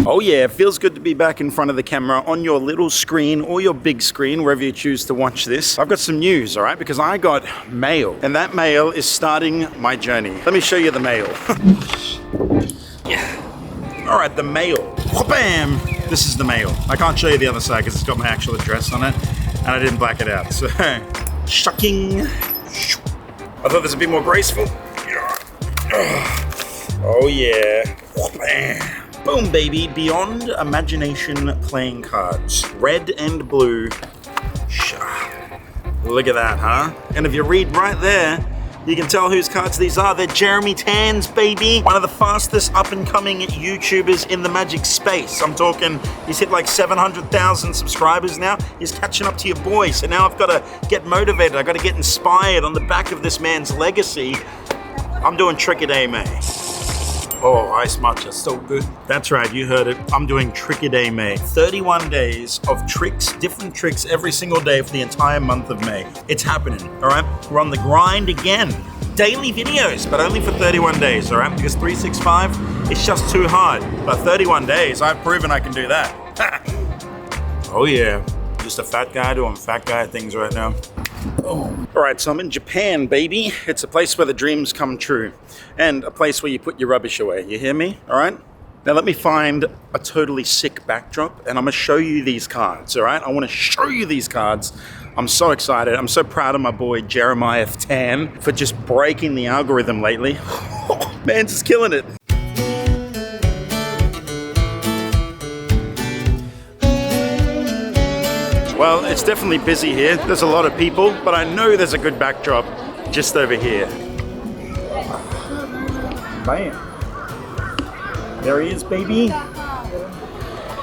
Oh yeah, it feels good to be back in front of the camera on your little screen or your big screen, wherever you choose to watch this. I've got some news, all right? Because I got mail, and that mail is starting my journey. Let me show you the mail. Yeah. All right, the mail. Bam! This is the mail. I can't show you the other side because it's got my actual address on it, and I didn't black it out. So, shucking. I thought this would be more graceful. Oh yeah. Bam. Boom, baby. Beyond Imagination playing cards. Red and blue. Look at that, huh? And if you read right there, you can tell whose cards these are. They're Jeremy Tan's, baby. One of the fastest up-and-coming YouTubers in the Magic space. I'm talking, he's hit like 700,000 subscribers now. He's catching up to your boy. So now I've got to get motivated. I've got to get inspired on the back of this man's legacy. I'm doing Trick-a-Day May. Oh, Ice Matcha, so good. That's right, you heard it. I'm doing Trick-a-Day May. 31 days of tricks, different tricks every single day for the entire month of May. It's happening, all right? We're on the grind again. Daily videos, but only for 31 days, all right? Because 365, it's just too hard. But 31 days, I've proven I can do that. Oh yeah, just a fat guy doing fat guy things right now. Oh. All right, so I'm in Japan, baby. It's a place where the dreams come true and a place where you put your rubbish away. You hear me? All right? Now let me find a totally sick backdrop and I'm gonna show you these cards, all right? I wanna show you these cards. I'm so excited. I'm so proud of my boy, Jeremiah Tan, for just breaking the algorithm lately. Oh, man, just killing it. Well, it's definitely busy here. There's a lot of people, but I know there's a good backdrop just over here. Bam. There he is, baby.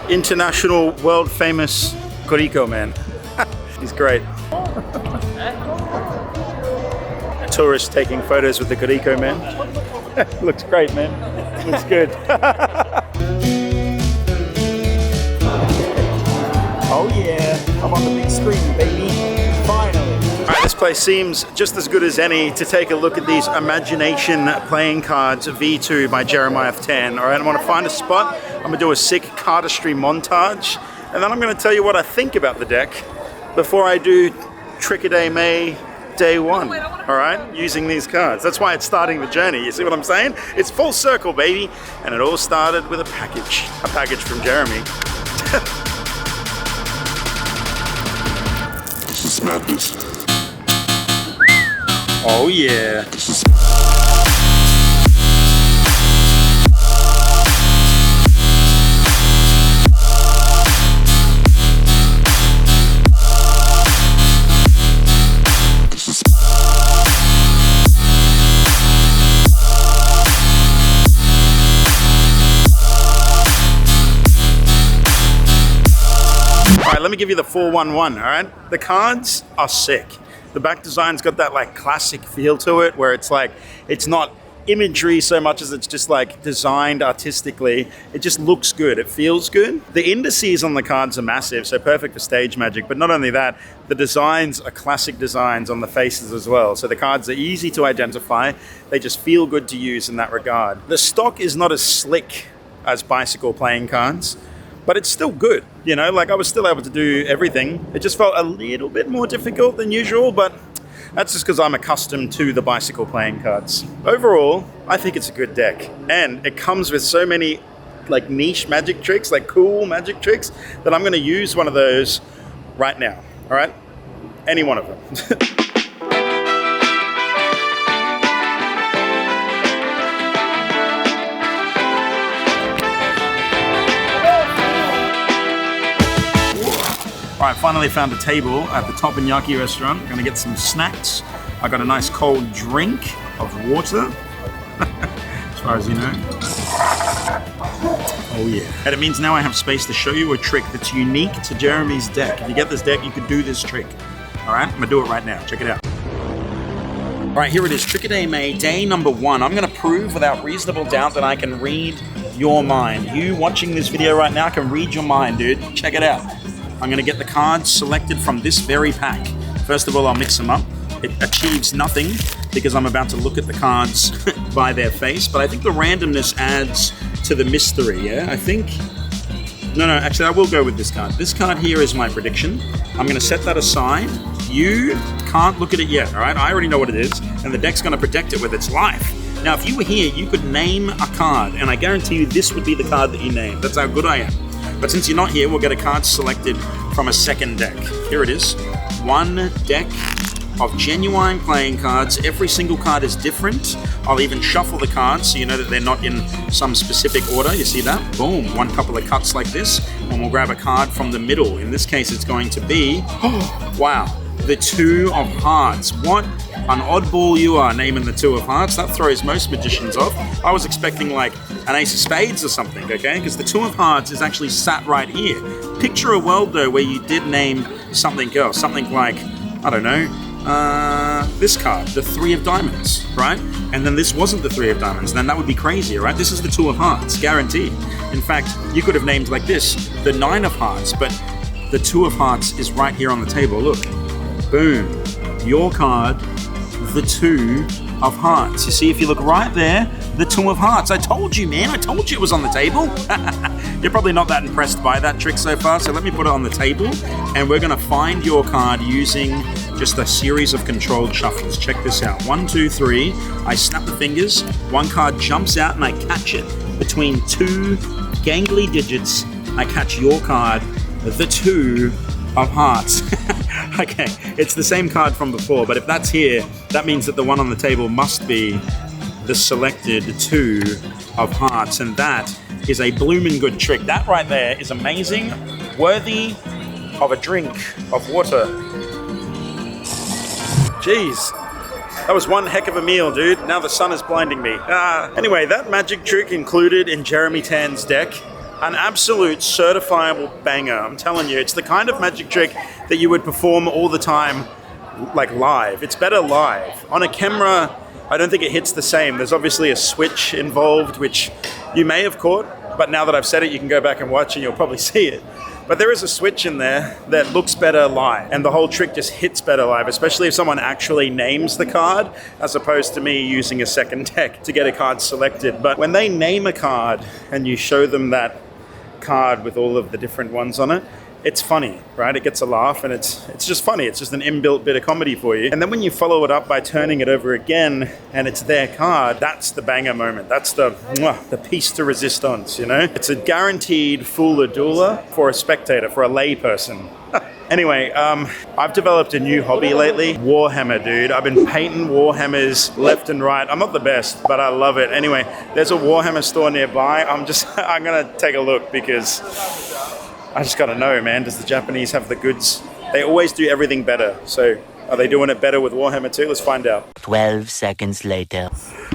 International, world famous Kuriko man. He's great. Tourists taking photos with the Kuriko man. Looks great, man. Looks good. Oh yeah, I'm on the big screen, baby. Finally. All right, this place seems just as good as any to take a look at these Imagination playing cards V2 by Jeremiah Tan. All right, I want to find a spot. I'm gonna do a sick cardistry montage, and then I'm gonna tell you what I think about the deck before I do Trick-a-Day May day one. All right, using these cards. That's why it's starting the journey. You see what I'm saying? It's full circle, baby. And it all started with a package from Jeremy. Madness. Oh yeah. Let me give you the 411, all right? The cards are sick. The back design's got that like classic feel to it where it's like, it's not imagery so much as it's just like designed artistically. It just looks good. It feels good. The indices on the cards are massive, so perfect for stage magic. But not only that, the designs are classic designs on the faces as well. So the cards are easy to identify. They just feel good to use in that regard. The stock is not as slick as bicycle playing cards, but it's still good, you know, like I was still able to do everything. It just felt a little bit more difficult than usual, but that's just because I'm accustomed to the bicycle playing cards. Overall, I think it's a good deck, and it comes with so many like niche magic tricks, like cool magic tricks, that I'm gonna use one of those right now, all right? Any one of them. All right, finally found a table at the Teppanyaki restaurant. Gonna get some snacks. I got a nice cold drink of water, as far as you know. Oh yeah. And it means now I have space to show you a trick that's unique to Jeremy's deck. If you get this deck, you could do this trick. All right, I'm gonna do it right now. Check it out. All right, here it is, Trick-a-Day May, day number 1. I'm gonna prove without reasonable doubt that I can read your mind. You watching this video right now can read your mind, dude. Check it out. I'm gonna get the cards selected from this very pack. First of all, I'll mix them up. It achieves nothing because I'm about to look at the cards by their face, but I think the randomness adds to the mystery, yeah? I think No, actually, I will go with this card. This card here is my prediction. I'm going to set that aside. You can't look at it yet, all right? I already know what it is, and the deck's going to protect it with its life. Now, if you were here, you could name a card, and I guarantee you this would be the card that you name. That's how good I am. But since you're not here, we'll get a card selected from a second deck. Here it is. One deck of genuine playing cards. Every single card is different. I'll even shuffle the cards so you know that they're not in some specific order. You see that? Boom. One couple of cuts like this, and we'll grab a card from the middle. In this case, it's going to be, wow, the Two of Hearts. What an oddball you are naming the Two of Hearts. That throws most magicians off. I was expecting like an Ace of Spades or something, okay? Because the Two of Hearts is actually sat right here. Picture a world though where you did name something else, something like, I don't know, this card, the Three of Diamonds, right? And then this wasn't the Three of Diamonds, then that would be crazy, right? This is the Two of Hearts, guaranteed. In fact, you could have named like this, the Nine of Hearts, but the Two of Hearts is right here on the table, look. Boom. Your card, the Two of Hearts. You see, if you look right there, the Two of Hearts. I told you, man. I told you it was on the table. You're probably not that impressed by that trick so far, so let me put it on the table, and we're going to find your card using just a series of controlled shuffles. Check this out. 1, 2, 3. I snap the fingers. One card jumps out, and I catch it between two gangly digits. I catch your card, the Two of Hearts. Okay, it's the same card from before, but if that's here, that means that the one on the table must be the selected Two of Hearts, and that is a bloomin' good trick. That right there is amazing, worthy of a drink of water. Jeez, that was one heck of a meal, dude. Now the sun is blinding me. Anyway, that magic trick included in Jeremy Tan's deck. An absolute certifiable banger. I'm telling you, it's the kind of magic trick that you would perform all the time, like live. It's better live. On a camera, I don't think it hits the same. There's obviously a switch involved, which you may have caught, but now that I've said it, you can go back and watch and you'll probably see it. But there is a switch in there that looks better live, and the whole trick just hits better live, especially if someone actually names the card, as opposed to me using a second deck to get a card selected. But when they name a card and you show them that card with all of the different ones on it, it's funny, right? It gets a laugh, and it's just funny. It's just an inbuilt bit of comedy for you. And then when you follow it up by turning it over again and it's their card, that's the banger moment. That's the piece de resistance, you know? It's a guaranteed fool or doula for a spectator, for a lay person. Anyway, I've developed a new hobby lately, Warhammer, dude. I've been painting Warhammers left and right. I'm not the best, but I love it. Anyway, there's a Warhammer store nearby. I'm gonna take a look because I just gotta know, man, does the Japanese have the goods? They always do everything better. So are they doing it better with Warhammer too? Let's find out. 12 seconds later.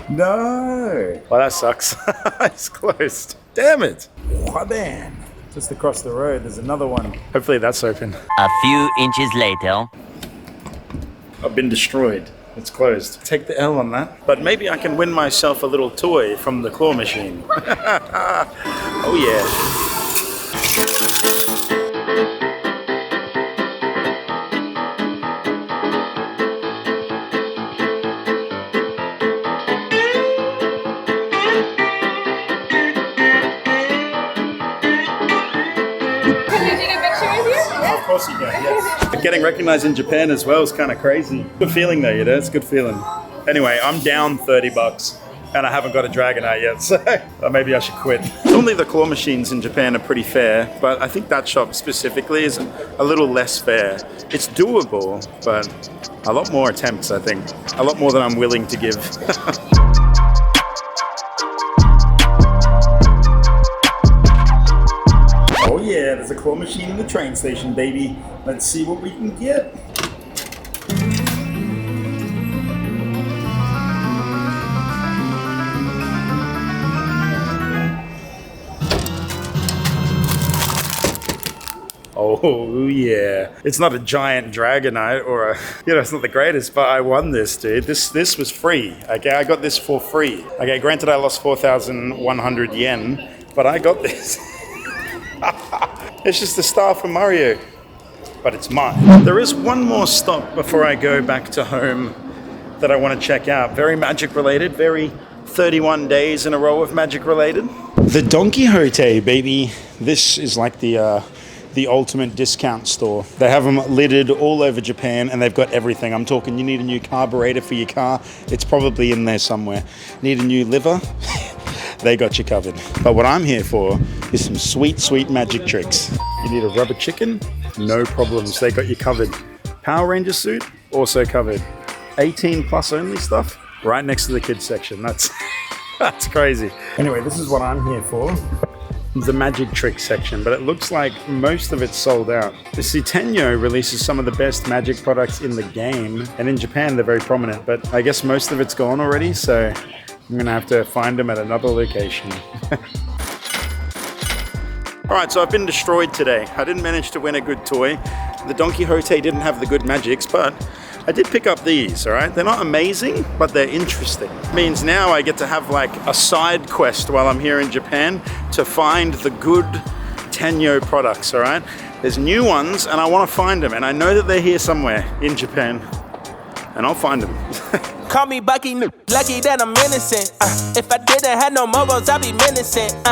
No. Well, that sucks. It's closed. Damn it. Juan. Just across the road, there's another one. Hopefully that's open. A few inches later. I've been destroyed. It's closed. Take the L on that. But maybe I can win myself a little toy from the claw machine. Oh yeah. Of course you can, yes. Getting recognized in Japan as well is kind of crazy. Good feeling though, you know, it's a good feeling. Anyway, I'm down $30 and I haven't got a Dragonite yet, so maybe I should quit. Normally the claw machines in Japan are pretty fair, but I think that shop specifically is a little less fair. It's doable, but a lot more attempts, I think. A lot more than I'm willing to give. Oh yeah, there's a claw machine in the train station, baby. Let's see what we can get. Oh yeah. It's not a giant Dragonite or a, it's not the greatest, but I won this, dude. This was free, okay? I got this for free. Okay, granted I lost 4,100 yen, but I got this. It's just the star from Mario, but it's mine. There is one more stop before I go back to home that I want to check out. Very magic related, very 31 days in a row of magic related. The Don Quixote, baby. This is like the ultimate discount store. They have them lidded all over Japan and they've got everything. I'm talking, you need a new carburetor for your car, it's probably in there somewhere. Need a new liver? They got you covered. But what I'm here for is some sweet, sweet magic tricks. You need a rubber chicken? No problems, they got you covered. Power Ranger suit? Also covered. 18 plus only stuff? Right next to the kids section. That's crazy. Anyway, this is what I'm here for. The magic trick section, but it looks like most of it's sold out. The Tenyo releases some of the best magic products in the game, and in Japan they're very prominent, but I guess most of it's gone already, so I'm gonna have to find them at another location. Alright, so I've been destroyed today. I didn't manage to win a good toy. The Don Quixote didn't have the good magics, but I did pick up these, alright? They're not amazing, but they're interesting. It means now I get to have like a side quest while I'm here in Japan to find the good Tenyo products, alright? There's new ones and I want to find them, and I know that they're here somewhere in Japan, and I'll find them. Call me Bucky, lucky that I'm innocent. If I didn't have no morals, I'd be menacing.